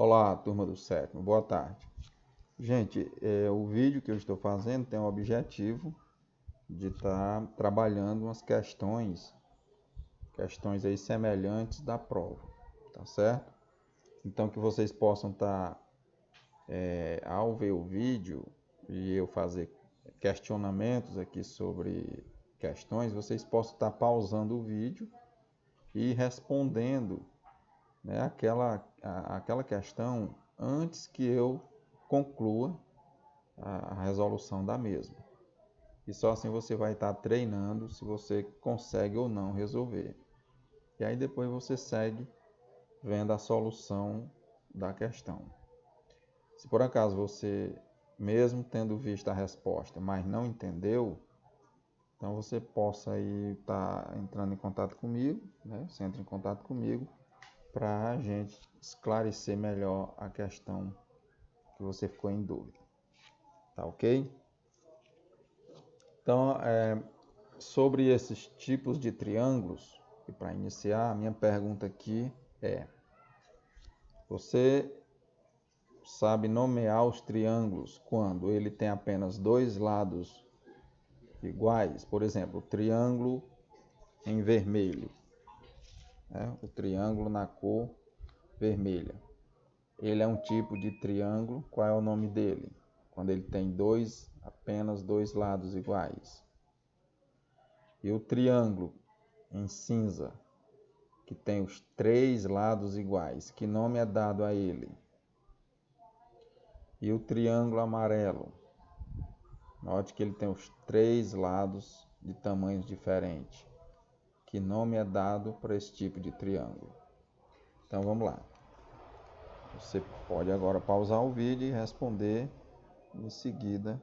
Olá, turma do sétimo, boa tarde. Gente, o vídeo que eu estou fazendo tem o objetivo de estar trabalhando umas questões aí semelhantes da prova, tá certo? Então que vocês possam estar, ao ver o vídeo e eu fazer questionamentos aqui sobre questões, vocês possam estar pausando o vídeo e respondendo, né, aquela questão antes que eu conclua a resolução da mesma. E só assim você vai estar treinando se você consegue ou não resolver. E aí depois você segue vendo a solução da questão. Se por acaso você, mesmo tendo visto a resposta, mas não entendeu, então você possa aí estar entrando em contato comigo, né? Você entra em contato comigo para a gente esclarecer melhor a questão que você ficou em dúvida. Tá ok? Então, sobre esses tipos de triângulos, e para iniciar, a minha pergunta aqui é: você sabe nomear os triângulos quando ele tem apenas dois lados iguais? Por exemplo, o triângulo em vermelho, né? O triângulo na cor vermelha. Ele é um tipo de triângulo. Qual é o nome dele? Quando ele tem apenas dois lados iguais. E o triângulo em cinza, que tem os três lados iguais, que nome é dado a ele? E o triângulo amarelo, note que ele tem os três lados de tamanhos diferentes. Que nome é dado para esse tipo de triângulo? Então vamos lá. Você pode agora pausar o vídeo e responder. Em seguida,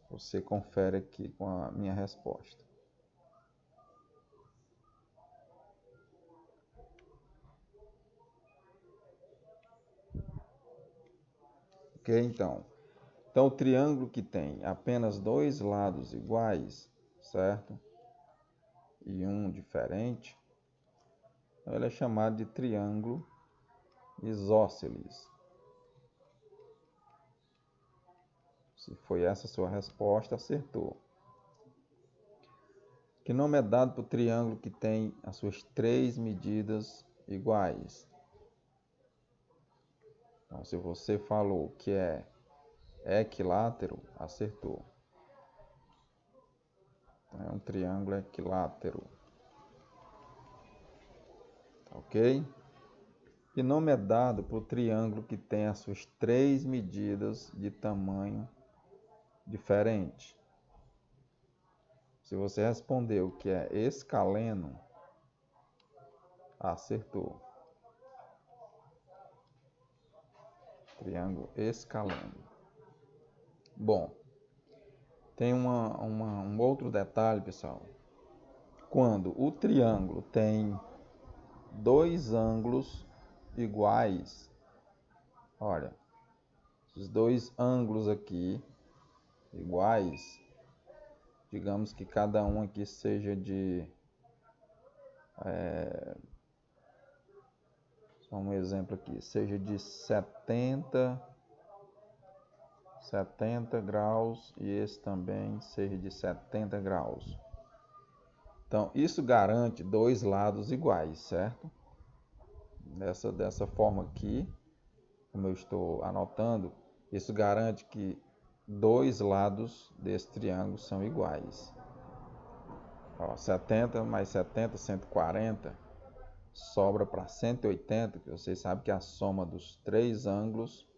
você confere aqui com a minha resposta. Ok, então o triângulo que tem apenas dois lados iguais, certo? E um diferente, ele é chamado de triângulo isósceles. Se foi essa a sua resposta, acertou. Que nome é dado para o triângulo que tem as suas três medidas iguais? Então, se você falou que é equilátero, acertou. É um triângulo equilátero. Ok? Que nome é dado para o triângulo que tem as suas três medidas de tamanho diferente? Se você respondeu que é escaleno, acertou. Triângulo escaleno. Bom, tem um outro detalhe, pessoal. Quando o triângulo tem dois ângulos iguais, olha, esses dois ângulos aqui iguais, digamos que cada um aqui seja de, só um exemplo aqui, seja de 70 graus e esse também seja de 70 graus. Então, isso garante dois lados iguais, certo? Dessa forma aqui, como eu estou anotando, isso garante que dois lados desse triângulo são iguais. Ó, 70 mais 70, 140, sobra para 180, que vocês sabem que a soma dos três ângulos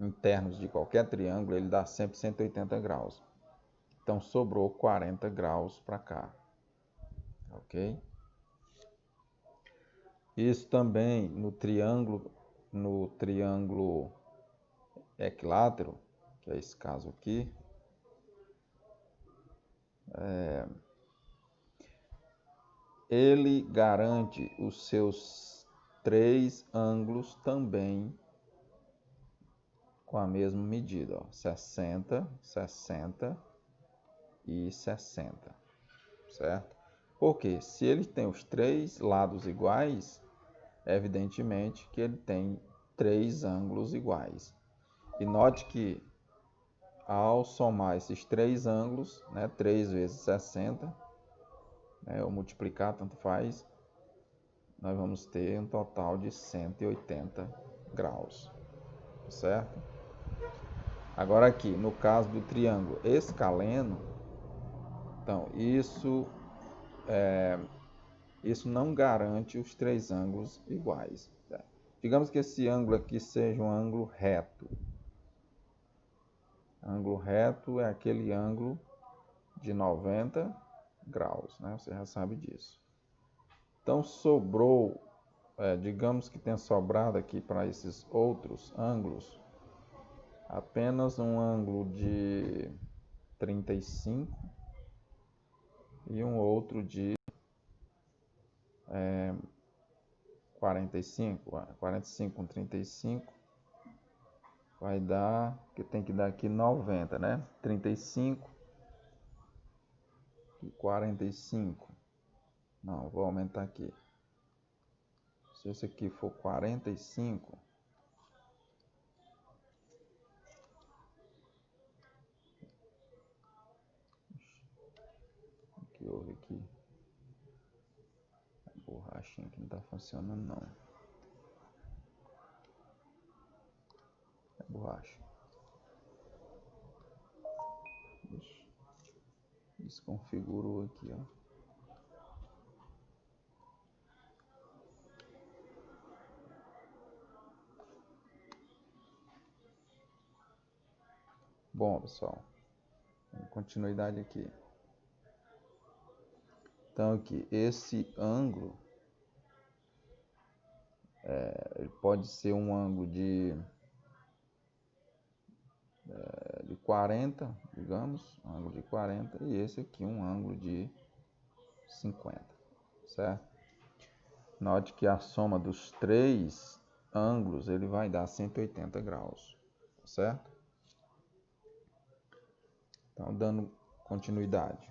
internos de qualquer triângulo, ele dá sempre 180 graus. Então, sobrou 40 graus para cá. Ok? Isso também no triângulo equilátero, que é esse caso aqui, ele garante os seus três ângulos também com a mesma medida, ó, 60, 60 e 60, certo? Porque se ele tem os três lados iguais, evidentemente que ele tem três ângulos iguais. E note que ao somar esses três ângulos, né, 3 vezes 60, né, ou multiplicar, tanto faz, nós vamos ter um total de 180 graus, certo? Agora aqui, no caso do triângulo escaleno, então isso não garante os três ângulos iguais. Tá? Digamos que esse ângulo aqui seja um ângulo reto. Ângulo reto é aquele ângulo de 90 graus, né? Você já sabe disso. Então sobrou, digamos que tenha sobrado aqui para esses outros ângulos apenas um ângulo de 35 e um outro de 45. 45 com 35 vai dar, que tem que dar aqui 90, né? 35 e 45. Não, vou aumentar aqui. Se esse aqui for 45, o que houve aqui? A borrachinha que não está funcionando não. É borracha. Desconfigurou aqui, ó. Bom, pessoal, continuidade aqui. Então aqui, esse ângulo ele pode ser um ângulo de 40, digamos, um ângulo de 40, e esse aqui um ângulo de 50, certo? Note que a soma dos três ângulos ele vai dar 180 graus, certo? Então, dando continuidade.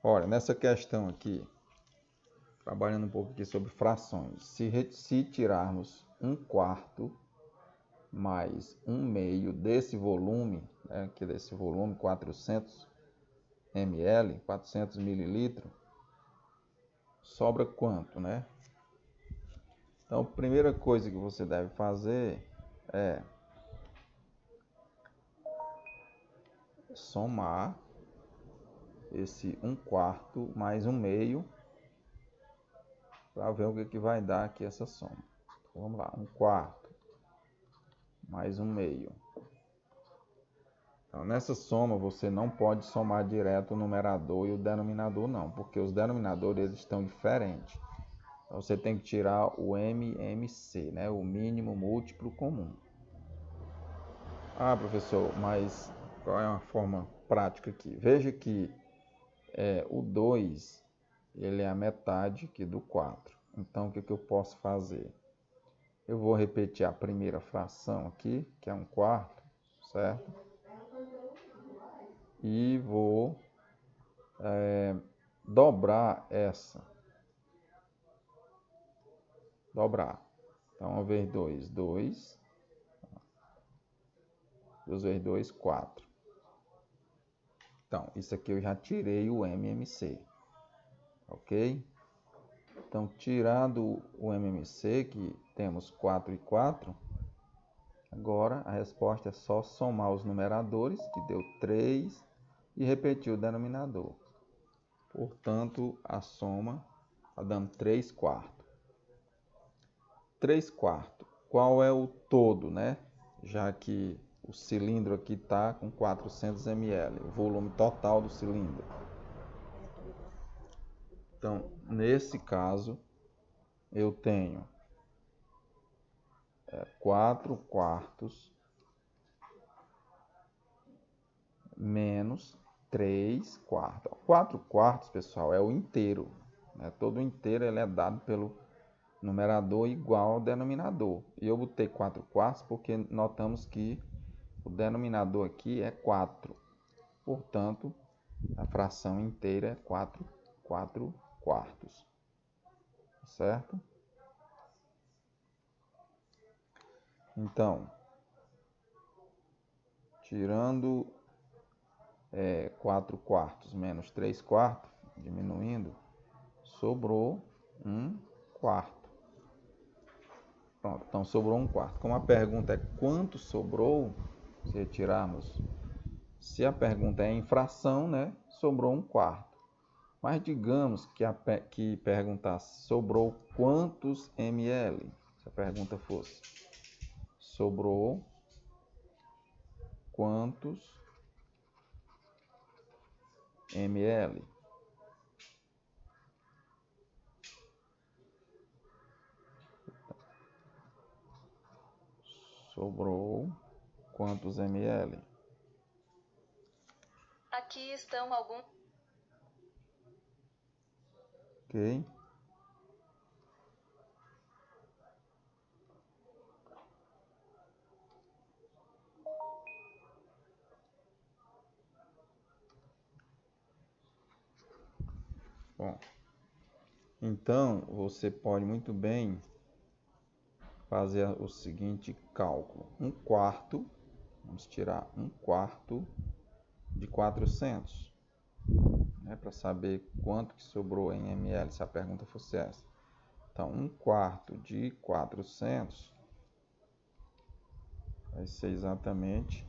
Olha, nessa questão aqui, trabalhando um pouco aqui sobre frações, se tirarmos 1/4 mais 1/2 desse volume, né, que desse volume 400 ml, 400 mililitros, sobra quanto, né? Então, a primeira coisa que você deve fazer é somar esse 1/4 mais 1/2 para ver o que vai dar aqui essa soma. Então, vamos lá, 1/4 mais 1/2. Então, nessa soma você não pode somar direto o numerador e o denominador não, porque os denominadores eles estão diferentes. Então, você tem que tirar o MMC, né, o mínimo múltiplo comum. Ah, professor, mas qual é uma forma prática aqui? Veja que o 2 ele é a metade aqui do 4. Então, o que eu posso fazer? Eu vou repetir a primeira fração aqui, que é 1/4, certo? E vou dobrar essa. Dobrar. Então, 1 vezes 2, 2. 2 vezes 2, 4. Então, isso aqui eu já tirei o MMC. Ok? Então, tirado o MMC, que temos 4 e 4, agora a resposta é só somar os numeradores, que deu 3, e repetir o denominador. Portanto, a soma está dando 3/4. 3/4. Qual é o todo, né? Já que o cilindro aqui está com 400 ml, o volume total do cilindro. Então, nesse caso, eu tenho 4/4 menos 3/4. 4/4, pessoal, é o inteiro. Né? Todo o inteiro ele é dado pelo numerador igual ao denominador. E eu botei 4/4 porque notamos que o denominador aqui é 4. Portanto, a fração inteira é 4/4. 4/4, certo? Então, tirando 4/4 menos 3/4, diminuindo, sobrou 1/4. Pronto, então sobrou 1/4. Como a pergunta é quanto sobrou, se retirarmos, se a pergunta é em fração, né, sobrou 1/4. Mas digamos que perguntasse sobrou quantos ml? Se a pergunta fosse sobrou quantos ml? Sobrou quantos ml? Aqui estão alguns. Ok? Bom, então você pode muito bem fazer o seguinte cálculo. 1/4, vamos tirar 1/4 de 400, né, para saber quanto que sobrou em ml, se a pergunta fosse essa. Então, 1/4 de 400 vai ser exatamente,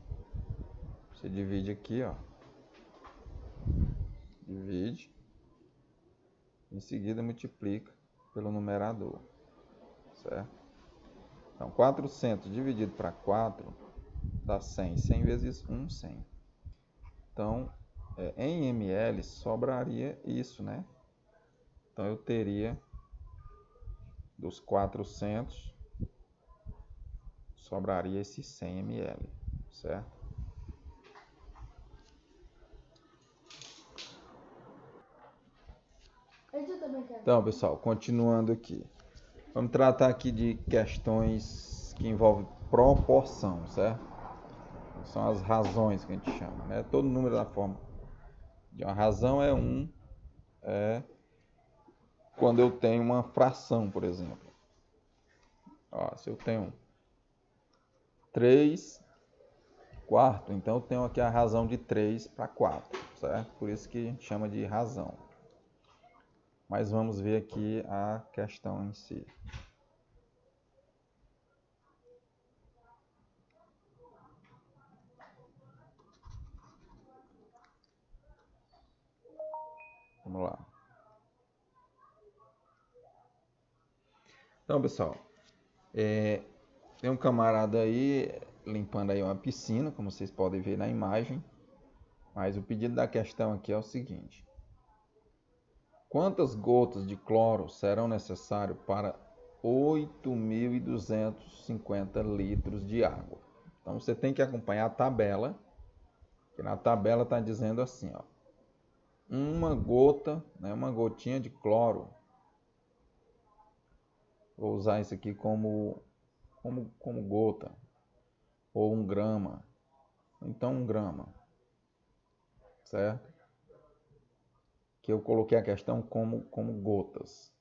você divide aqui, ó, divide, em seguida multiplica pelo numerador, certo? Então, 400 dividido para 4 dá 100. 100 vezes 1, 100. Então, em ml sobraria isso, né? Então, eu teria dos 400, sobraria esses 100 ml, certo? Então, pessoal, continuando aqui. Vamos tratar aqui de questões que envolvem proporção, certo? São as razões que a gente chama, né? Todo número da forma de uma razão é quando eu tenho uma fração, por exemplo. Ó, se eu tenho 3/4, então eu tenho aqui a razão de 3/4, certo? Por isso que a gente chama de razão. Mas vamos ver aqui a questão em si. Vamos lá. Então, pessoal, tem um camarada aí limpando aí uma piscina, como vocês podem ver na imagem. Mas o pedido da questão aqui é o seguinte: quantas gotas de cloro serão necessárias para 8.250 litros de água? Então você tem que acompanhar a tabela, que na tabela está dizendo assim, ó, uma gota, né, uma gotinha de cloro. Vou usar isso aqui como gota, ou 1 grama. Então 1 grama, certo? Que eu coloquei a questão como gotas.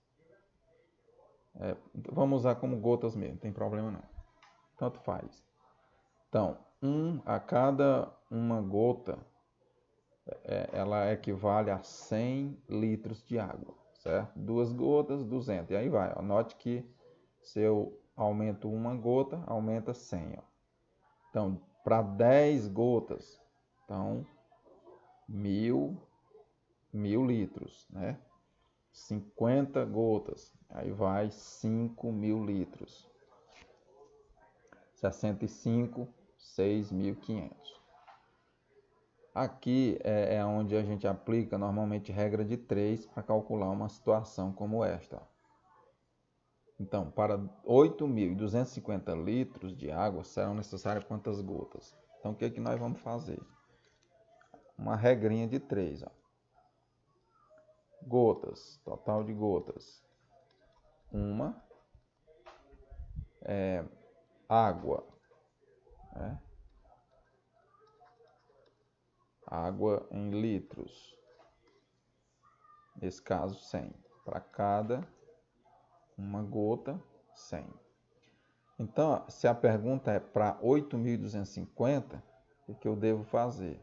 Vamos usar como gotas mesmo, não tem problema não. Tanto faz. Então, a cada uma gota, ela equivale a 100 litros de água, certo? 2 gotas, 200. E aí vai. Ó. Note que se eu aumento uma gota, aumenta 100. Ó. Então, para 10 gotas, então, 1.000 litros, né? 50 gotas, aí vai 5.000 litros. 65, 6.500. Aqui é onde a gente aplica normalmente regra de 3 para calcular uma situação como esta. Então, para 8.250 litros de água serão necessárias quantas gotas? Então, o que é que nós vamos fazer? Uma regrinha de 3. Ó. Gotas, total de gotas. Uma. Água. Né? Água em litros. Nesse caso, 100. Para cada uma gota, 100. Então, se a pergunta é para 8.250, o que eu devo fazer?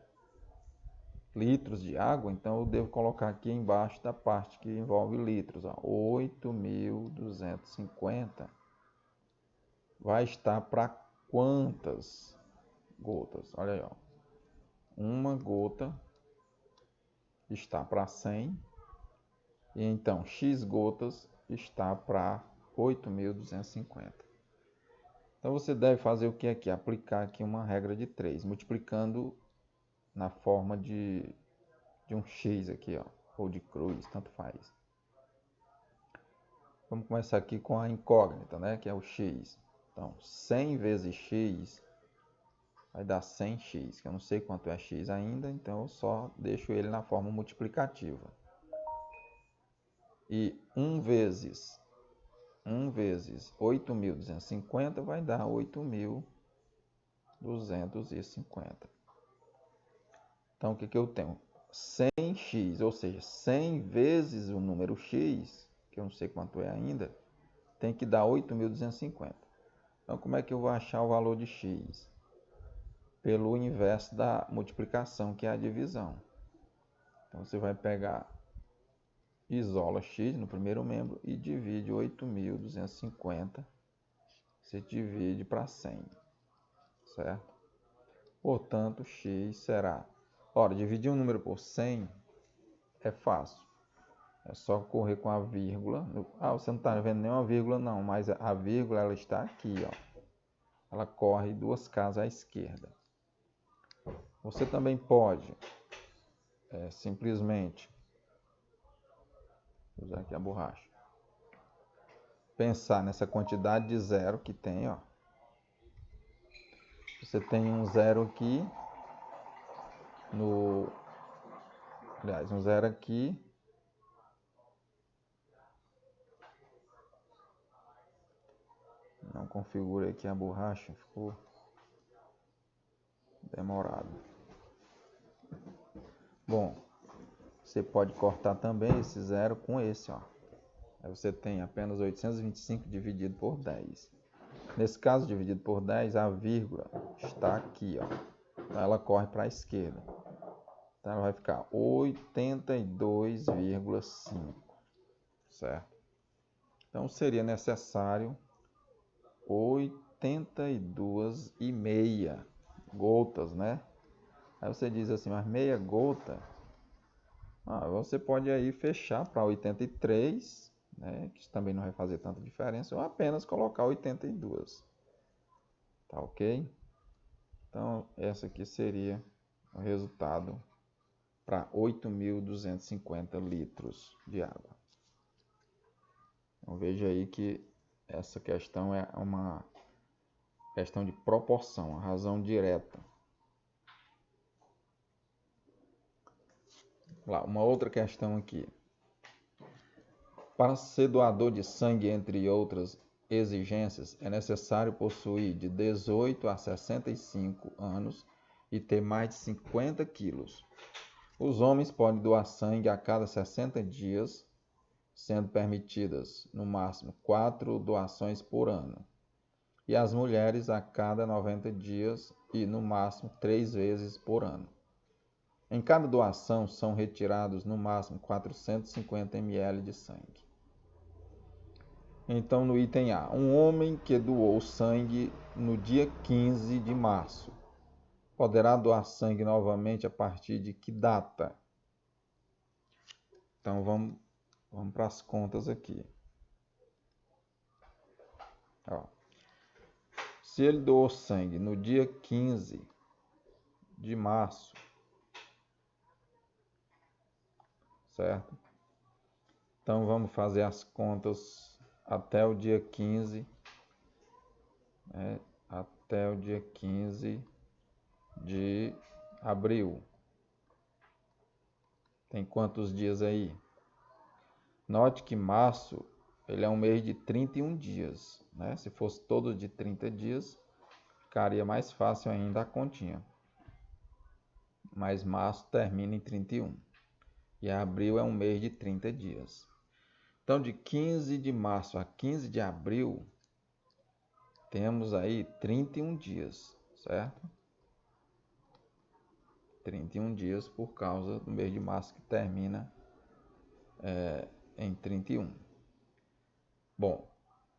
Litros de água, então eu devo colocar aqui embaixo da parte que envolve litros. 8.250 vai estar para quantas gotas? Olha aí, ó. Uma gota está para 100, e então X gotas está para 8.250. Então você deve fazer o que aqui? Aplicar aqui uma regra de 3, multiplicando na forma de um X aqui, ó, ou de cruz, tanto faz. Vamos começar aqui com a incógnita, né, que é o X. Então, 100 vezes X vai dar 100x, que eu não sei quanto é x ainda, então eu só deixo ele na forma multiplicativa. E 1 vezes 8.250 vai dar 8.250. Então, o que eu tenho? 100x, ou seja, 100 vezes o número x, que eu não sei quanto é ainda, tem que dar 8.250. Então, como é que eu vou achar o valor de x? Pelo inverso da multiplicação, que é a divisão. Então, você vai pegar, isola x no primeiro membro e divide 8.250. Você divide para 100, certo? Portanto, x será... Ora, dividir um número por 100 é fácil. É só correr com a vírgula. Você não está vendo nenhuma vírgula não, mas a vírgula ela está aqui, ó. Ela corre 2 casas à esquerda. Você também pode simplesmente, vou usar aqui a borracha, pensar nessa quantidade de zero que tem, ó. Você tem um zero aqui, um zero aqui, não configurei aqui a borracha, ficou demorado. Bom, você pode cortar também esse zero com esse, ó. Aí você tem apenas 825 dividido por 10. Nesse caso, dividido por 10, a vírgula está aqui, ó. Então ela corre para a esquerda. Então ela vai ficar 82,5, certo? Então seria necessário 82,5 gotas, né? Aí você diz assim, mas meia gota, você pode aí fechar para 83, né? Que também não vai fazer tanta diferença, ou apenas colocar 82. Tá ok? Então, essa aqui seria o resultado para 8.250 litros de água. Então, veja aí que essa questão é uma questão de proporção, a razão direta. Uma outra questão aqui. Para ser doador de sangue, entre outras exigências, é necessário possuir de 18 a 65 anos e ter mais de 50 quilos. Os homens podem doar sangue a cada 60 dias, sendo permitidas, no máximo, 4 doações por ano. E as mulheres a cada 90 dias e, no máximo, 3 vezes por ano. Em cada doação são retirados, no máximo, 450 ml de sangue. Então, no item A, um homem que doou sangue no dia 15 de março poderá doar sangue novamente a partir de que data? Então, vamos para as contas aqui. Se ele doou sangue no dia 15 de março, certo? Então, vamos fazer as contas até o dia 15, né? Até o dia 15 de abril. Tem quantos dias aí? Note que março ele é um mês de 31 dias, né? Se fosse todo de 30 dias, ficaria mais fácil ainda a continha. Mas março termina em 31. E abril é um mês de 30 dias. Então, de 15 de março a 15 de abril, temos aí 31 dias, certo? 31 dias por causa do mês de março que termina em 31. Bom,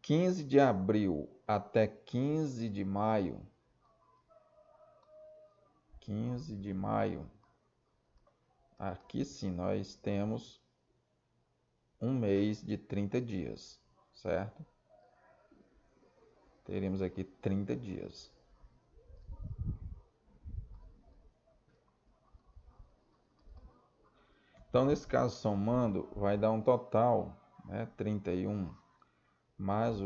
15 de abril até 15 de maio, 15 de maio, aqui sim nós temos um mês de 30 dias, certo? Teremos aqui 30 dias. Então, nesse caso, somando, vai dar um total, né, 31, mais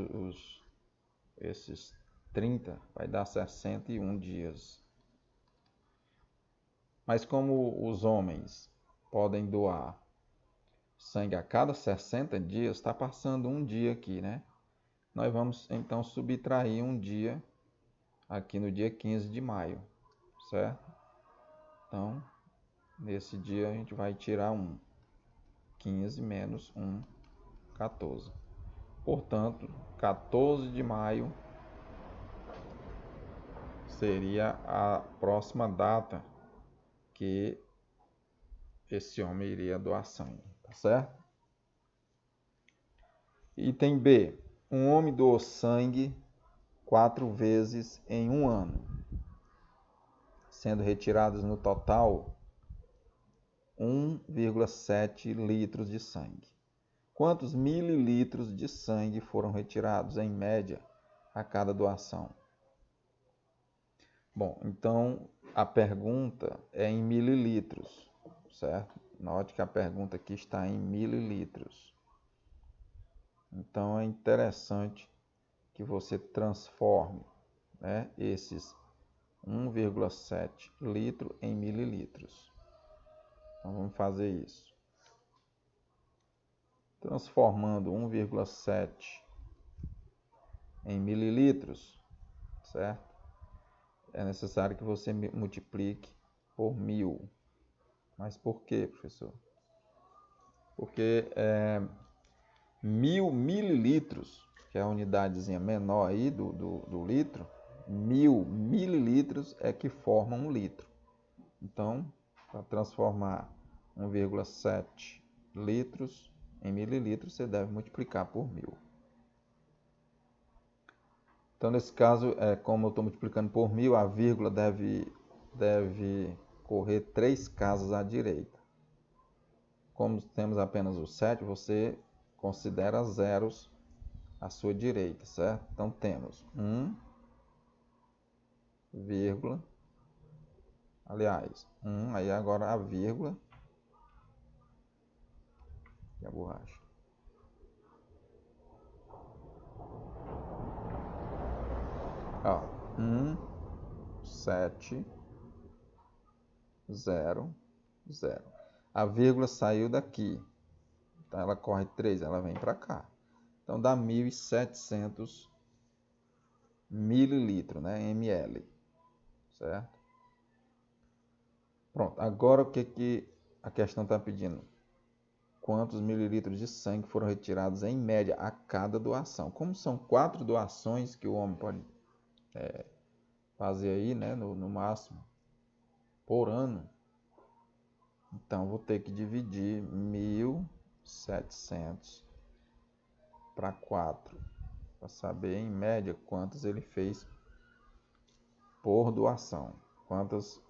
esses 30, vai dar 61 dias. Mas como os homens podem doar sangue a cada 60 dias, está passando um dia aqui, né? Nós vamos então subtrair um dia aqui no dia 15 de maio, certo? Então, nesse dia a gente vai tirar 1. 15 menos 1, 14. Portanto, 14 de maio seria a próxima data que esse homem iria doar sangue, tá certo? Item B. Um homem doou sangue 4 vezes em um ano, sendo retirados no total 1,7 litros de sangue. Quantos mililitros de sangue foram retirados, em média, a cada doação? Bom, então a pergunta é em mililitros, certo? Note que a pergunta aqui está em mililitros. Então é interessante que você transforme, né, esses 1,7 litro em mililitros. Então vamos fazer isso. Transformando 1,7 em mililitros, certo? É necessário que você multiplique por 1000. Mas por quê, professor? Porque 1000 mililitros, que é a unidadezinha menor aí do litro, 1000 mililitros é que forma um litro. Então, para transformar 1,7 litros em mililitros, você deve multiplicar por 1000. Então, nesse caso, como eu estou multiplicando por 1000, a vírgula deve correr 3 casas à direita. Como temos apenas o 7, você considera zeros à sua direita, certo? Então, temos 1, vírgula, aliás, 1, aí agora a vírgula e a borracha. Ó, 1, 7, 0, 0. A vírgula saiu daqui. Então ela corre 3, ela vem para cá. Então dá 1.700 mililitros, né? ml. Certo? Pronto. Agora o que a questão está pedindo? Quantos mililitros de sangue foram retirados em média a cada doação? Como são 4 doações que o homem pode fazer aí, né? No máximo, por ano. Então, vou ter que dividir 1.700 para 4, para saber, em média, quantos ele fez por doação. Quantos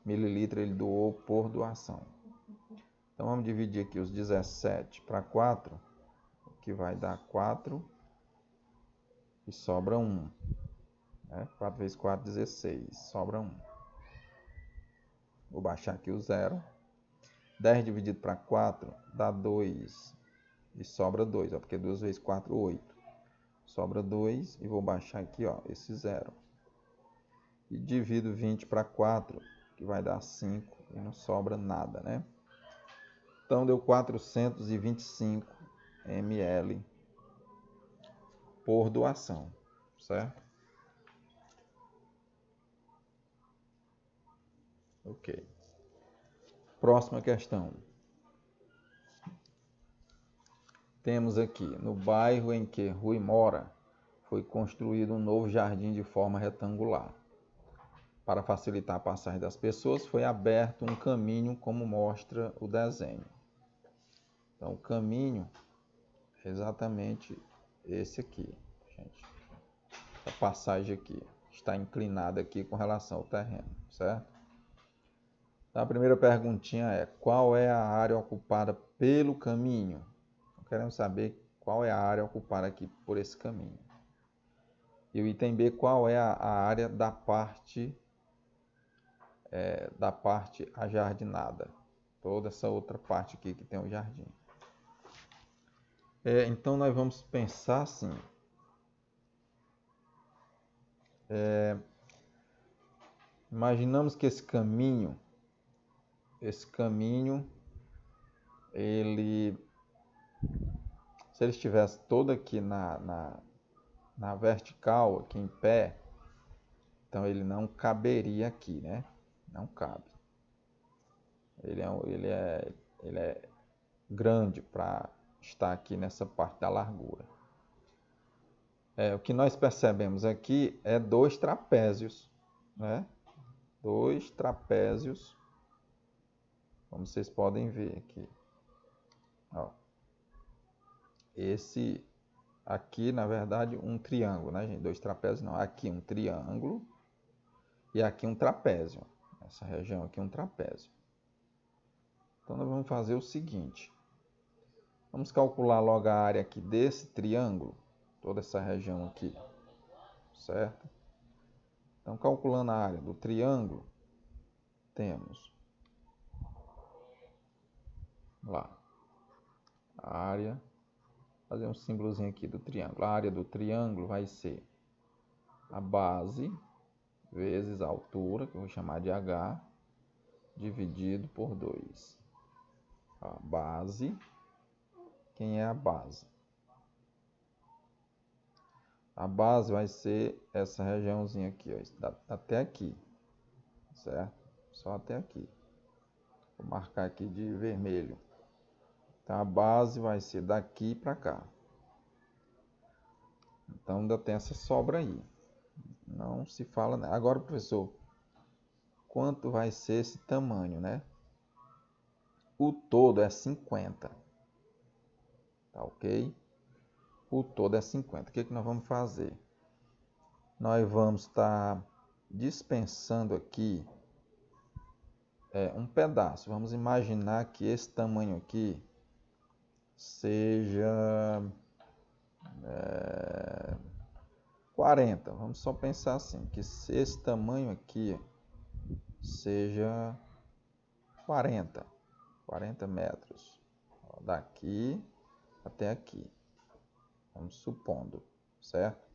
mililitros ele doou por doação. Então, vamos dividir aqui os 17 para 4, que vai dar 4, e sobra 1. 4 vezes 4, 16, sobra 1. Vou baixar aqui o 0. 10 dividido para 4 dá 2. E sobra 2, ó, porque 2 vezes 4, 8. Sobra 2 e vou baixar aqui, ó, esse 0. E divido 20 para 4, que vai dar 5 e não sobra nada, né? Então deu 425 ml por doação, certo? Ok. Próxima questão. Temos aqui, no bairro em que Rui mora, foi construído um novo jardim de forma retangular. Para facilitar a passagem das pessoas, foi aberto um caminho, como mostra o desenho. Então, o caminho é exatamente esse aqui, gente. A passagem aqui está inclinada aqui com relação ao terreno, certo? Então, a primeira perguntinha é: qual é a área ocupada pelo caminho? Queremos saber qual é a área ocupada aqui por esse caminho. E o item B, qual é a área da parte ajardinada. Toda essa outra parte aqui que tem o jardim. Então, nós vamos pensar assim. Imaginamos que esse caminho, se ele estivesse todo aqui na vertical, aqui em pé, então ele não caberia aqui, né? Não cabe. Ele é grande para estar aqui nessa parte da largura. O que nós percebemos aqui é 2 trapézios, né? 2 trapézios, como vocês podem ver aqui. Ó. Esse aqui, na verdade, um triângulo, né, gente? 2 trapézios não. Aqui um triângulo e aqui um trapézio. Essa região aqui é um trapézio. Então, nós vamos fazer o seguinte. Vamos calcular logo a área aqui desse triângulo, toda essa região aqui, certo? Então, calculando a área do triângulo, temos lá a área, fazer um símbolozinho aqui do triângulo. A área do triângulo vai ser a base vezes a altura, que eu vou chamar de H, dividido por 2. A base, quem é a base? A base vai ser essa regiãozinha aqui, ó, até aqui, certo? Só até aqui. Vou marcar aqui de vermelho. Então, a base vai ser daqui para cá. Então, ainda tem essa sobra aí. Não se fala, né? Agora, professor, quanto vai ser esse tamanho, né? O todo é 50. Tá ok? O todo é 50. O que nós vamos fazer? Nós vamos estar dispensando aqui um pedaço. Vamos imaginar que esse tamanho aqui seja 40. Vamos só pensar assim, que se esse tamanho aqui seja 40 metros, ó, daqui até aqui, vamos supondo, certo?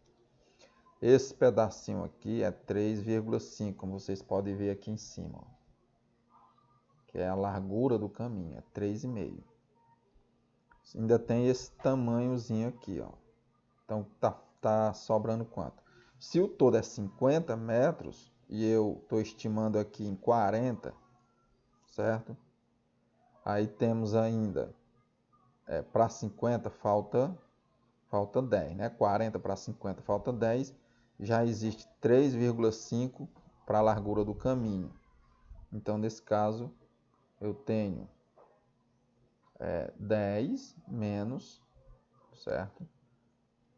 Esse pedacinho aqui é 3,5, como vocês podem ver aqui em cima, ó, que é a largura do caminho, é 3,5. Ainda tem esse tamanhozinho aqui, ó. Então tá sobrando quanto? Se o todo é 50 metros e eu estou estimando aqui em 40, certo? Aí temos ainda, para 50 falta 10, né? 40 para 50 falta 10. Já existe 3,5 para a largura do caminho. Então, nesse caso, eu tenho 10 menos, certo?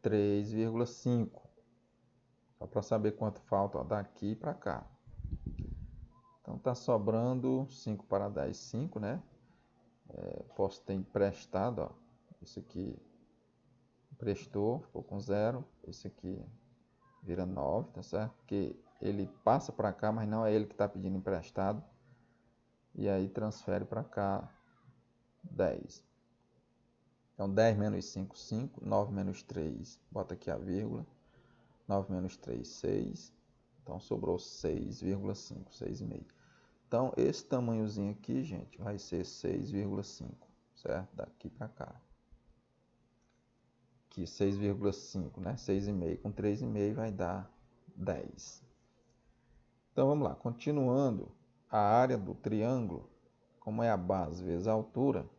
3,5. Só para saber quanto falta, ó, daqui para cá. Então, está sobrando 5 para 10, 5, né? Posso ter emprestado, ó. Esse aqui emprestou, ficou com 0. Esse aqui vira 9, tá certo? Porque ele passa para cá, mas não é ele que está pedindo emprestado. E aí transfere para cá 10. Então, 10 menos 5, 5. 9 menos 3, bota aqui a vírgula. 9 menos 3, 6. Então, sobrou 6,5, 6,5. Então, esse tamanhozinho aqui, gente, vai ser 6,5, certo? Daqui para cá. Aqui, 6,5, né? 6,5 com 3,5 vai dar 10. Então, vamos lá. Continuando, a área do triângulo, como é a base vezes a altura,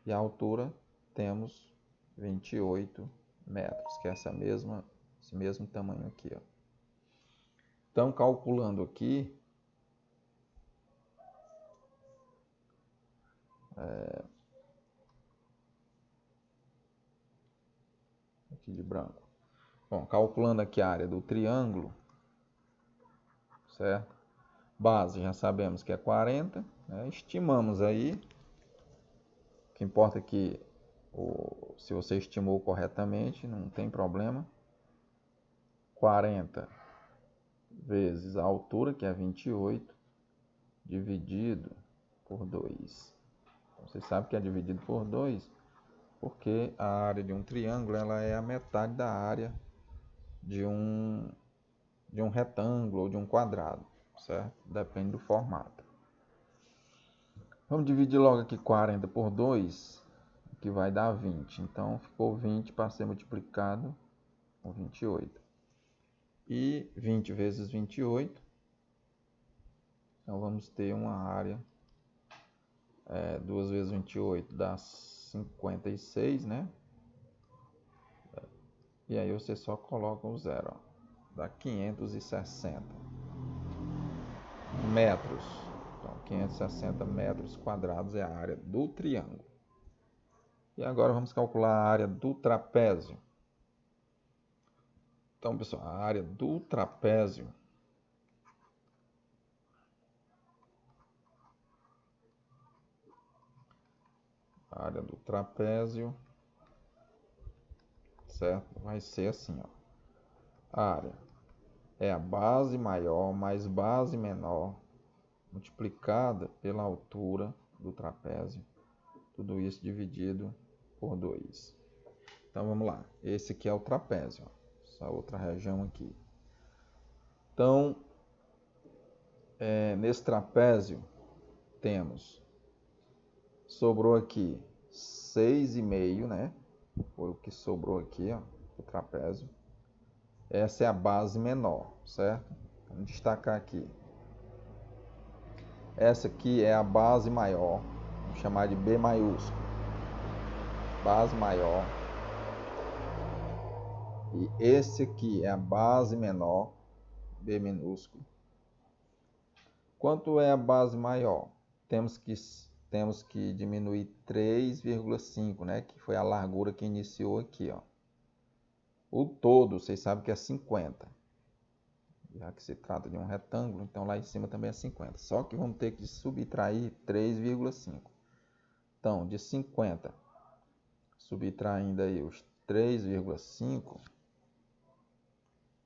e a altura temos 28 metros, que é esse mesmo tamanho aqui, ó. Então, calculando aqui, aqui de branco. Bom, calculando aqui a área do triângulo, certo? Base já sabemos que é 40, né? Estimamos aí. O que importa é que se você estimou corretamente, não tem problema. 40 vezes a altura, que é 28, dividido por 2. Você sabe que é dividido por 2, porque a área de um triângulo ela é a metade da área de um retângulo ou de um quadrado, certo? Depende do formato. Vamos dividir logo aqui 40 por 2, que vai dar 20. Então, ficou 20 para ser multiplicado por 28. E 20 vezes 28, então vamos ter uma área, 2 vezes 28 dá 56, né? E aí você só coloca o zero, ó. Dá 560 metros. Então, 560 metros quadrados é a área do triângulo. E agora vamos calcular a área do trapézio. Então, pessoal, a área do trapézio certo? Vai ser assim, ó. A área é a base maior mais base menor multiplicada pela altura do trapézio. Tudo isso dividido por 2. Então vamos lá. Esse aqui é o trapézio, ó. Essa outra região aqui. Então, nesse trapézio sobrou aqui 6,5, né? Foi o que sobrou aqui, ó, o trapézio. Essa é a base menor, certo? Vamos destacar aqui. Essa aqui é a base maior, vamos chamar de B maiúsculo. Base maior. E esse aqui é a base menor, B minúsculo. Quanto é a base maior? Temos que diminuir 3,5, né? Que foi a largura que iniciou aqui, ó. O todo, vocês sabem que é 50. Já que se trata de um retângulo, então lá em cima também é 50. Só que vamos ter que subtrair 3,5. Então, de 50, subtraindo aí os 3,5,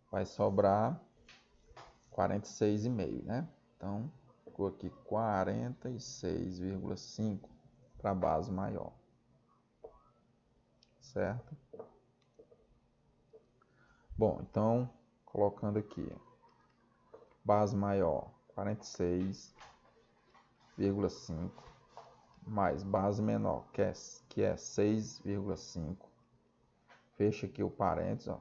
vai sobrar 46,5, né? Então, ficou aqui 46,5 para a base maior. Certo? Bom, então, colocando aqui, base maior, 46,5, mais base menor, que é 6,5. Fecha aqui o parênteses, ó.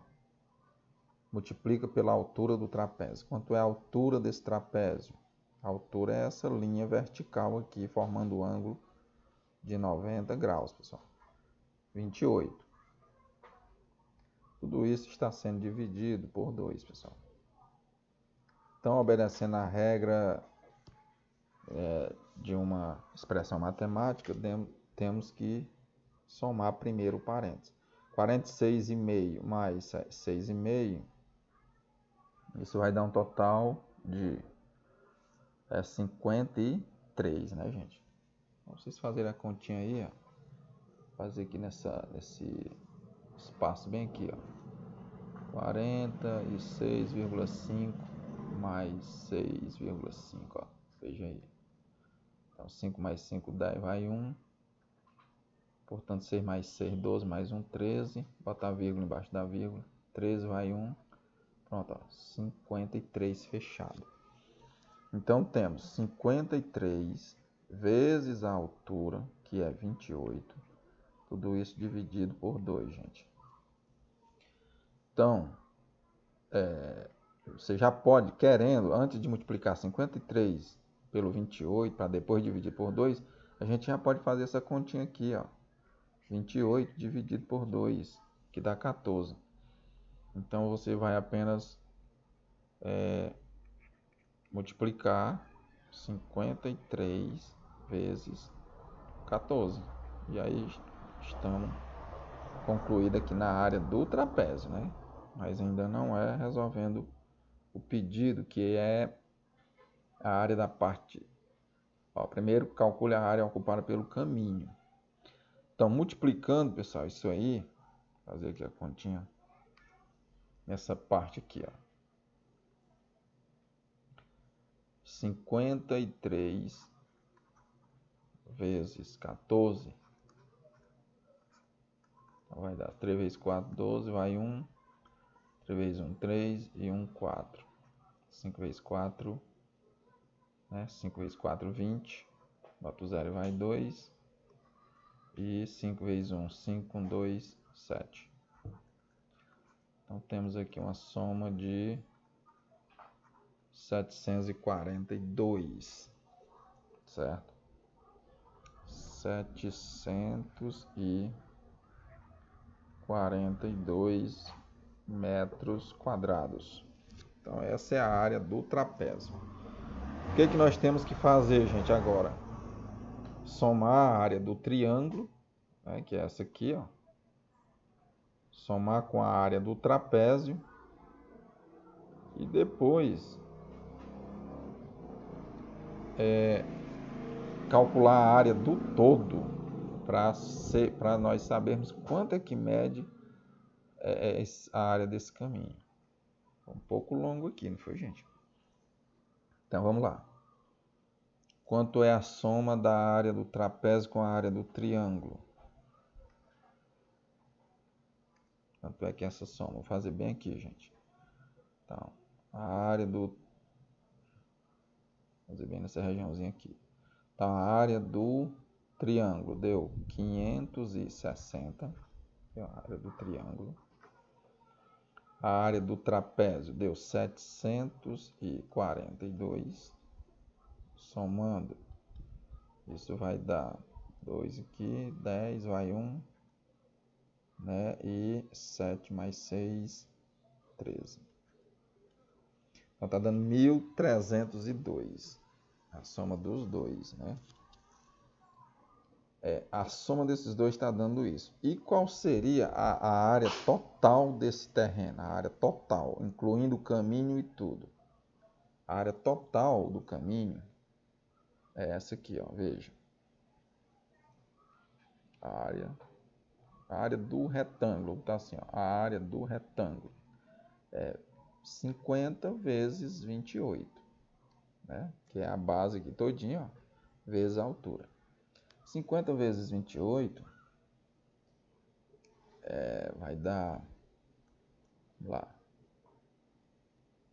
Multiplica pela altura do trapézio. Quanto é a altura desse trapézio? A altura é essa linha vertical aqui, formando o ângulo de 90 graus, pessoal. 28. Tudo isso está sendo dividido por 2, pessoal. Então, obedecendo a regra de uma expressão matemática, temos que somar primeiro o parênteses. 46,5 mais 6,5, isso vai dar um total de 53, né, gente? Então, vocês fazerem a continha aí, ó. Fazer aqui nesse espaço bem aqui, ó. 46,5 mais 6,5, ó. Veja aí. Então, 5 mais 5, 10, vai 1. Portanto, 6 mais 6, 12, mais 1, 13. Botar vírgula embaixo da vírgula. 13 vai 1. Pronto, ó. 53 fechado. Então, temos 53 vezes a altura, que é 28. Tudo isso dividido por 2, gente. Então, você já pode, querendo, antes de multiplicar 53 pelo 28, para depois dividir por 2, a gente já pode fazer essa continha aqui, ó. 28 dividido por 2, que dá 14. Então você vai apenas multiplicar 53 vezes 14. E aí estamos concluídos aqui na área do trapézio, né? Mas ainda não é resolvendo o pedido, que é a área da parte. Ó, primeiro calcule a área ocupada pelo caminho. Então, multiplicando, pessoal, isso aí, fazer aqui a continha, nessa parte aqui, ó. 53 vezes 14. Então vai dar 3 vezes 4, 12, vai 1. 3 vezes 1, 3 e 1, 4. 5 vezes 4, né? 5 vezes 4, 20. Bota o 0 e vai 2. E 5 vezes 1, 5, 2, 7. Então temos aqui uma soma de 742, certo? 742 metros quadrados. Então essa é a área do trapézio. O que nós temos que fazer, gente, agora? Somar a área do triângulo, né, que é essa aqui, ó. Somar com a área do trapézio. E depois calcular a área do todo para nós sabermos quanto é que mede a área desse caminho. Um pouco longo aqui, não foi, gente? Então vamos lá. Quanto é a soma da área do trapézio com a área do triângulo? Quanto é que é essa soma? Vou fazer bem aqui, gente. Então, a área do... Vou fazer bem nessa regiãozinha aqui. Então, a área do triângulo deu 560. É a área do triângulo. A área do trapézio deu 742. Somando, isso vai dar 2 aqui, 10, vai 1, né? E 7 mais 6, 13. Então tá dando 1.302. A soma dos dois, né? A soma desses dois está dando isso. E qual seria a área total desse terreno? A área total, incluindo o caminho e tudo. A área total do caminho é essa aqui, ó, veja. A área do retângulo, tá assim, ó, a área do retângulo é 50 vezes 28, né? Que é a base aqui todinha, ó, vezes a altura. 50 vezes 28 vai dar lá,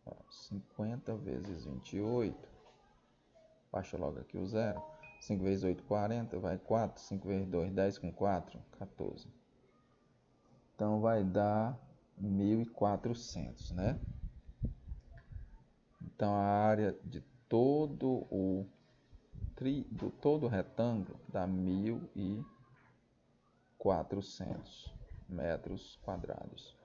ó, 50 vezes 28, baixa logo aqui o 0. 5 vezes 8, 40, vai 4. 5 vezes 2, 10 com 4, 14. Então vai dar 1.400, né? Então a área de todo o retângulo dá 1.400 metros quadrados.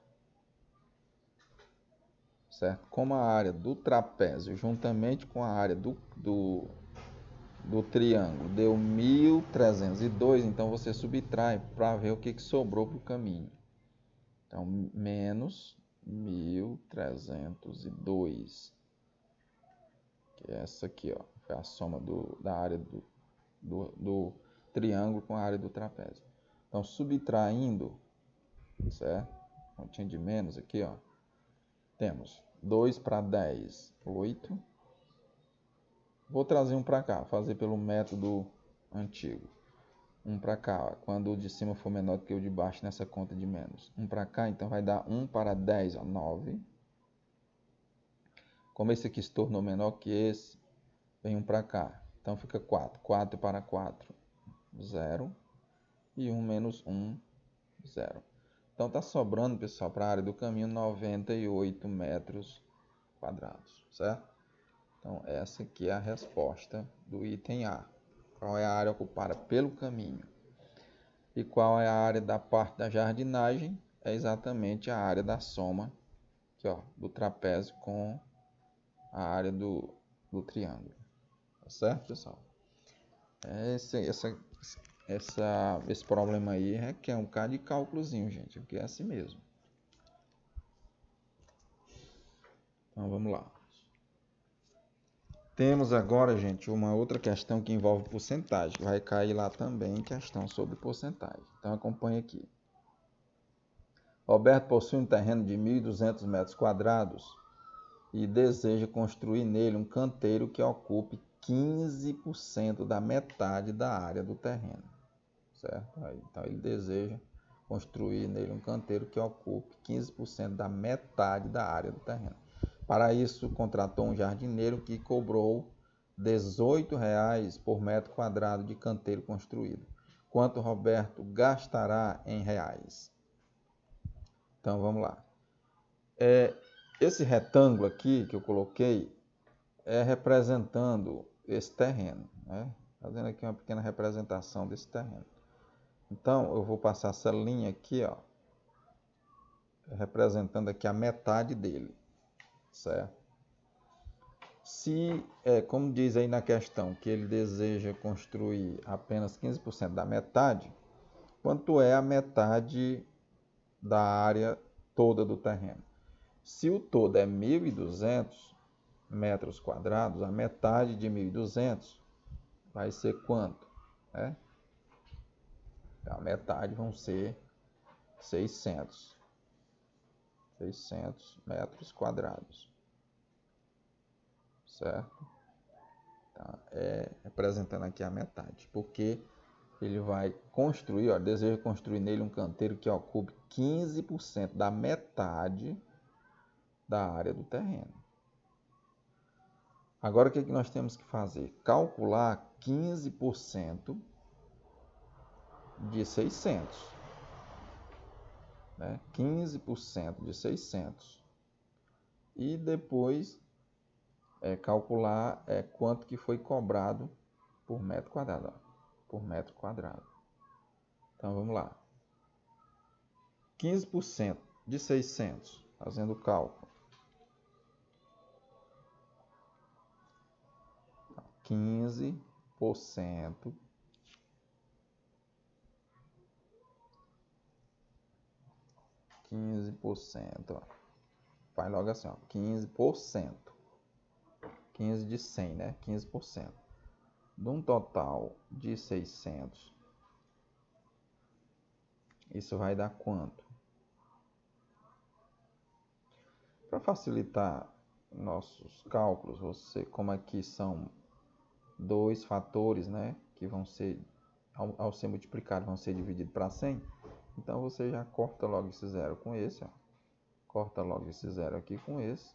Certo? Como a área do trapézio, juntamente com a área do triângulo, deu 1.302, então você subtrai para ver o que sobrou para o caminho. Então, menos 1.302. Que é essa aqui, ó. Foi a soma da área do triângulo com a área do trapézio. Então, subtraindo, certo? Continha de menos aqui, ó. Temos 2 para 10, 8. Vou trazer um para cá, fazer pelo método antigo. 1 para cá, ó, quando o de cima for menor do que o de baixo nessa conta de menos. 1 para cá, então vai dar 1 para 10, ó, 9. Como esse aqui se tornou menor que esse, vem 1 para cá. Então fica 4. 4 para 4, 0. E 1 menos 1, 0. Então está sobrando, pessoal, para a área do caminho 98 metros quadrados, certo? Então, essa aqui é a resposta do item A. Qual é a área ocupada pelo caminho? E qual é a área da parte da jardinagem? É exatamente a área da soma aqui, ó, do trapézio com a área do triângulo. Tá certo, pessoal? Esse problema aí requer um bocado de cálculozinho, gente, porque é assim mesmo. Então, vamos lá. Temos agora, gente, uma outra questão que envolve porcentagem. Vai cair lá também questão sobre porcentagem. Então, acompanhe aqui. Roberto possui um terreno de 1.200 metros quadrados e deseja construir nele um canteiro que ocupe 15% da metade da área do terreno. Certo? Então, ele deseja construir nele um canteiro que ocupe 15% da metade da área do terreno. Para isso, contratou um jardineiro que cobrou R$18 por metro quadrado de canteiro construído. Quanto Roberto gastará em reais? Então, vamos lá. Esse retângulo aqui que eu coloquei é representando esse terreno, né? Fazendo aqui uma pequena representação desse terreno. Então, eu vou passar essa linha aqui, ó, representando aqui a metade dele, certo? Se, como diz aí na questão, que ele deseja construir apenas 15% da metade, quanto é a metade da área toda do terreno? Se o todo é 1.200 metros quadrados, a metade de 1.200 vai ser quanto? A metade vão ser 600 metros quadrados, certo? Tá? Representando aqui a metade, porque ele vai construir, ó, deseja construir nele um canteiro que ocupe 15% da metade da área do terreno. Agora, o que nós temos que fazer? Calcular 15% de 600. 15% de 600. E depois calcular quanto que foi cobrado por metro quadrado. Por metro quadrado. Então, vamos lá. 15% de 600, fazendo o cálculo. 15%. 15%, ó. Faz logo assim, ó, 15%. 15 de 100, né? 15%. De um total de 600. Isso vai dar quanto? Para facilitar nossos cálculos, como aqui são dois fatores, né? Que vão ser, ao ser multiplicados, vão ser divididos para 100. Então, você já corta logo esse zero com esse, ó. Corta logo esse zero aqui com esse.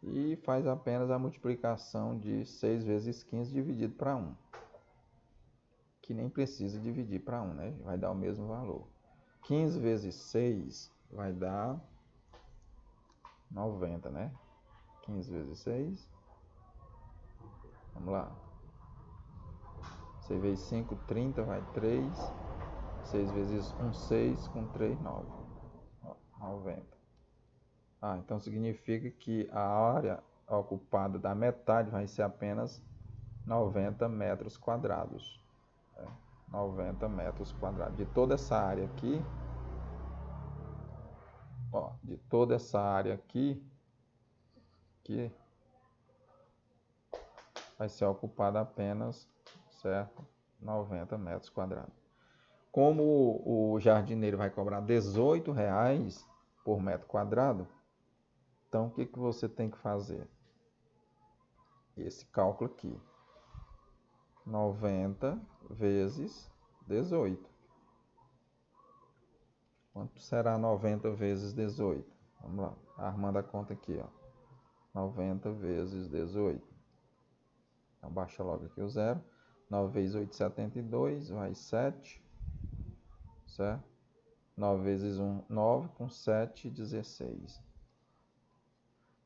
E faz apenas a multiplicação de 6 vezes 15 dividido para 1. Que nem precisa dividir para 1, né? Vai dar o mesmo valor. 15 vezes 6 vai dar 90, né? 15 vezes 6. Vamos lá. 6 vezes 5, 30, vai 3. 6 vezes 1, 6, com 3, 9. 90. Então significa que a área ocupada da metade vai ser apenas 90 metros quadrados. 90 metros quadrados. De toda essa área aqui, ó, de toda essa área aqui vai ser ocupada apenas, certo? 90 metros quadrados. Como o jardineiro vai cobrar R$18 por metro quadrado, então o que você tem que fazer? Esse cálculo aqui. 90 vezes 18. Quanto será 90 vezes 18? Vamos lá, armando a conta aqui, ó. 90 vezes 18. Então, baixa logo aqui o zero. 9 vezes 8, 72, vai 7. Certo? 9 vezes 1, 9, com 7, 16.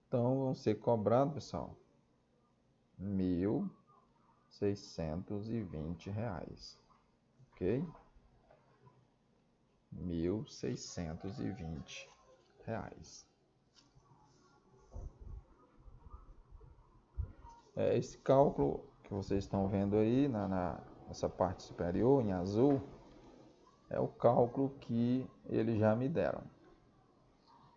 Então, vão ser cobrados, pessoal, R$ 1.620, ok? R$ 1.620. Esse cálculo que vocês estão vendo aí nessa parte superior, em azul, é o cálculo que eles já me deram.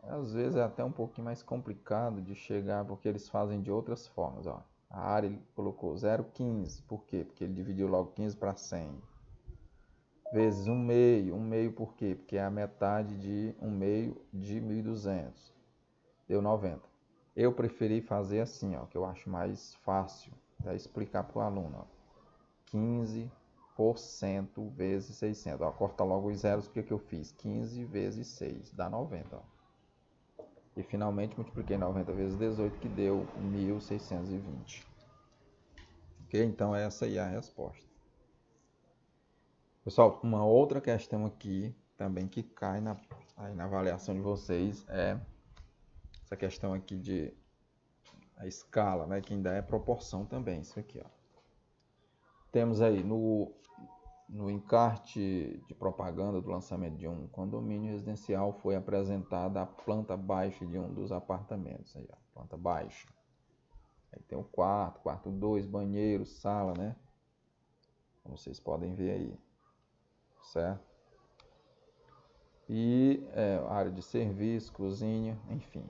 Às vezes é até um pouquinho mais complicado de chegar, porque eles fazem de outras formas. Ó. A área ele colocou 0,15, por quê? Porque ele dividiu logo 15 para 100. Vezes 1 meio, 1 meio por quê? Porque é a metade de 1 meio de 1.200. Deu 90. Eu preferi fazer assim, ó, que eu acho mais fácil para explicar para o aluno. Ó. 15% vezes 600. Ó, corta logo os zeros, porque que eu fiz? 15 vezes 6 dá 90. Ó. E finalmente multipliquei 90 vezes 18, que deu 1.620. Ok? Então essa aí é a resposta. Pessoal, uma outra questão aqui, também que cai na avaliação de vocês, é essa questão aqui de a escala, né? Que ainda é proporção também, isso aqui, ó. Temos aí no encarte de propaganda do lançamento de um condomínio residencial, foi apresentada a planta baixa de um dos apartamentos. Aí, ó, planta baixa. Aí tem o quarto 2, banheiro, sala, né? Como vocês podem ver aí. Certo? E área de serviço, cozinha, enfim.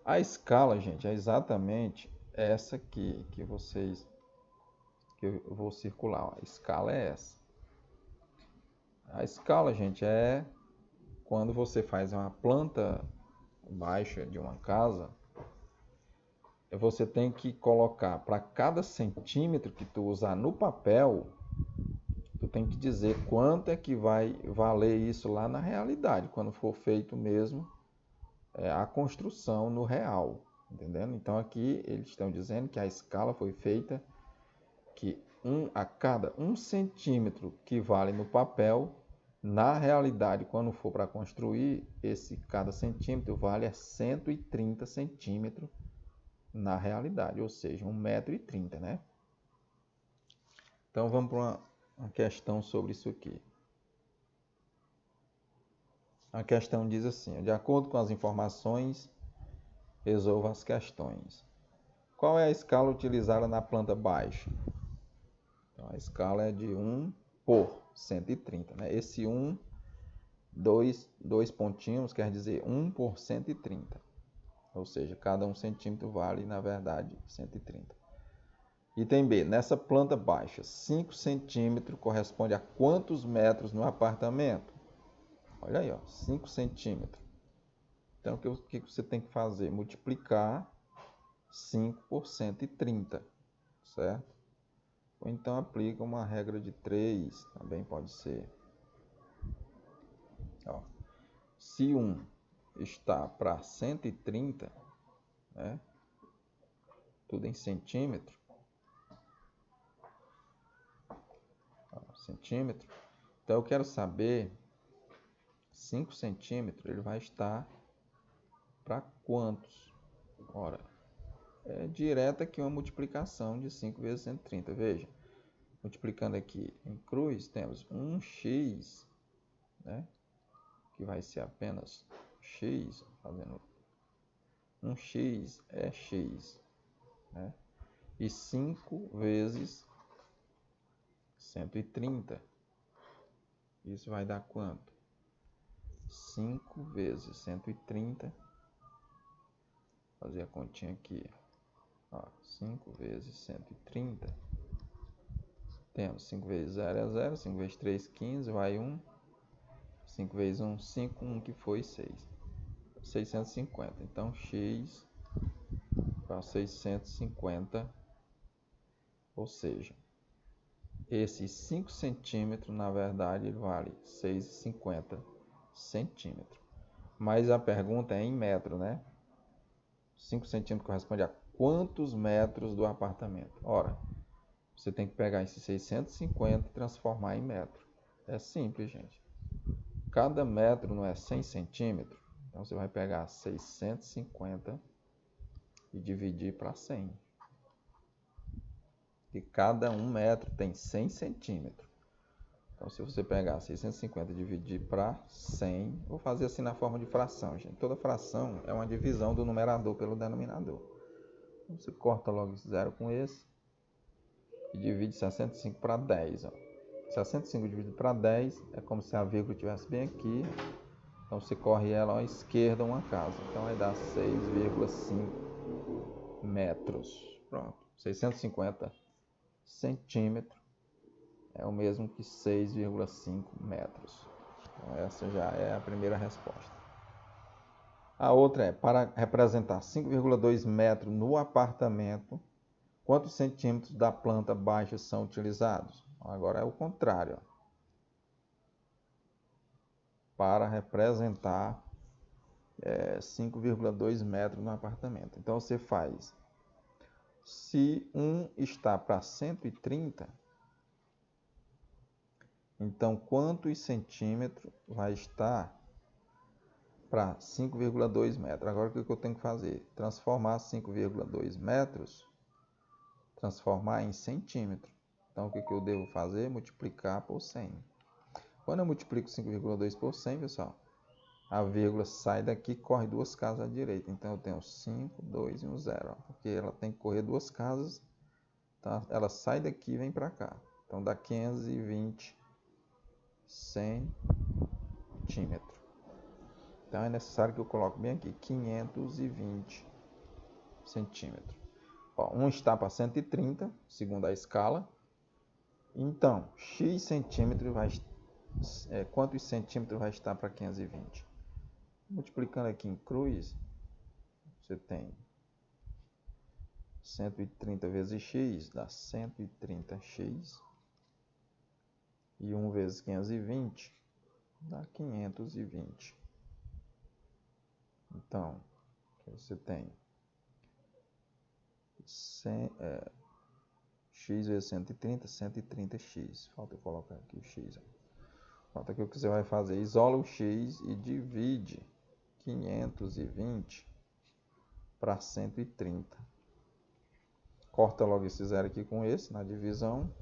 A escala, gente, é exatamente essa aqui que eu vou circular. Ó. A escala é essa. A escala, gente, é quando você faz uma planta baixa de uma casa, você tem que colocar para cada centímetro que tu usar no papel, tu tem que dizer quanto é que vai valer isso lá na realidade, quando for feito mesmo a construção no real, entendendo? Então aqui eles estão dizendo que a escala foi feita que a cada 1 centímetro que vale no papel, na realidade, quando for para construir, cada centímetro vale a 130 centímetros na realidade, ou seja, 1,30 m, né? Então vamos para uma questão sobre isso aqui. A questão diz assim: de acordo com as informações, resolva as questões. Qual é a escala utilizada na planta baixa? Então, a escala é de 1 por 130, né? Esse 1, dois pontinhos, quer dizer 1 por 130. Ou seja, cada 1 centímetro vale, na verdade, 130. Item B. Nessa planta baixa, 5 centímetros corresponde a quantos metros no apartamento? Olha aí, ó, 5 centímetros. Então, o que você tem que fazer? Multiplicar 5 por 130, certo? Ou então aplica uma regra de 3, também pode ser. Ó, se 1 está para 130, né? Tudo em centímetro. Ó, centímetro. Então eu quero saber 5 centímetros, ele vai estar para quantos? Ora, é direta aqui uma multiplicação de 5 vezes 130. Veja, multiplicando aqui em cruz, temos 1x, né? Que vai ser apenas x, fazendo 1x é x, né? E 5 vezes 130, isso vai dar quanto? 5 vezes 130, fazer a continha aqui, ó, 5 vezes 130, temos 5 vezes 0 é 0, 5 vezes 3, 15, vai 1, 5 vezes 1, 5, 1 que foi 6, 650, então x para 650, ou seja, esses 5 centímetros, na verdade, ele vale 6,50 centímetros. Mas a pergunta é em metro, né? 5 centímetros corresponde a quantos metros do apartamento? Ora, você tem que pegar esses 650 e transformar em metro. É simples, gente. Cada metro não é 100 centímetros? Então você vai pegar 650 e dividir para 100. que cada 1 metro tem 100 centímetros. Então, se você pegar 650 e dividir para 100, vou fazer assim na forma de fração, gente. Toda fração é uma divisão do numerador pelo denominador. Então, você corta logo esse zero com esse e divide 65 para 10. Ó. 65 dividido para 10 é como se a vírgula estivesse bem aqui. Então, você corre ela à esquerda uma casa. Então, vai dar 6,5 metros. Pronto, 650 centímetros é o mesmo que 6,5 metros. Então, essa já é a primeira resposta. A outra é, para representar 5,2 metros no apartamento, quantos centímetros da planta baixa são utilizados? Agora é o contrário. Ó. Para representar 5,2 metros no apartamento. Então, você faz, se 1 está para 130, então quantos centímetros vai estar para 5,2 metros? Agora, o que eu tenho que fazer? Transformar 5,2 metros, transformar em centímetro. Então, o que eu devo fazer? Multiplicar por 100. Quando eu multiplico 5,2 por 100, pessoal, a vírgula sai daqui e corre 2 casas à direita. Então, eu tenho 5, 2 e 1 zero. Porque ela tem que correr 2 casas. Tá? Ela sai daqui e vem para cá. Então, dá 520 centímetros. Então, é necessário que eu coloque bem aqui, 520 centímetros. Ó, 1 está para 130, segundo a escala. Então, x centímetros quantos centímetros vai estar para 520? Multiplicando aqui em cruz, você tem 130 vezes x, dá 130x. E 1 vezes 520, dá 520. Então, você tem x vezes 130, 130x. Falta eu colocar aqui o x. Falta que o que você vai fazer, isola o x e divide 520 para 130. Corta logo esse zero aqui com esse na divisão.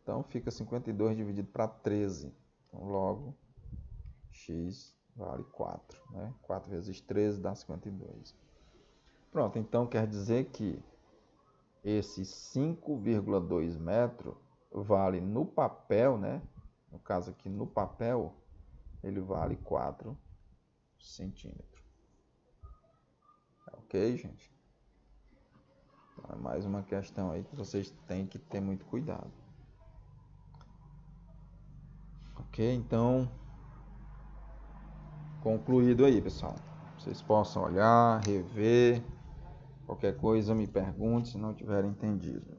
Então, fica 52 dividido para 13. Então, logo, x vale 4. Né? 4 vezes 13 dá 52. Pronto, então quer dizer que esse 5,2 metros vale no papel, né? No caso aqui no papel, ele vale 4 centímetros. Ok, gente? Então, é mais uma questão aí que vocês têm que ter muito cuidado. Ok, então, concluído aí, pessoal. Vocês possam olhar, rever, qualquer coisa me pergunte se não tiver entendido,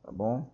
tá bom?